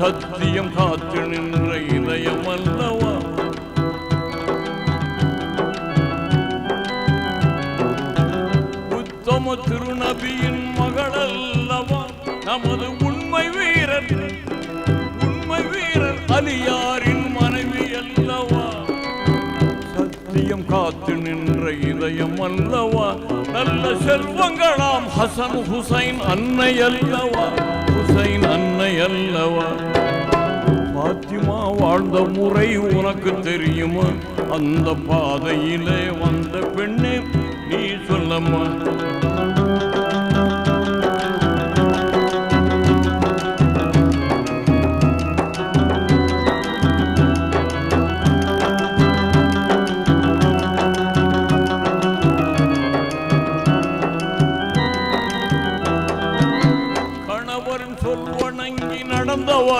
சத்தியம் காத்து நின்ற இதயம் அல்லவா, உத்தம திருநபியின் மகள் அல்லவா, நமது உண்மை வீரர் அலியாரின் மனைவி அல்லவா, சத்தியம் காத்து நின்ற இதயம் அல்லவா, நல்ல செல்வங்களாம் ஹசன் ஹுசைன் அன்னை அல்லவா, ஹுசைன் அன்னை அல்லவா. பாத்திமா வாழ்ந்த முறை உனக்கு தெரியுமா, அந்த பாதையிலே வந்த பெண்ணே நீ சொல்லம்மா.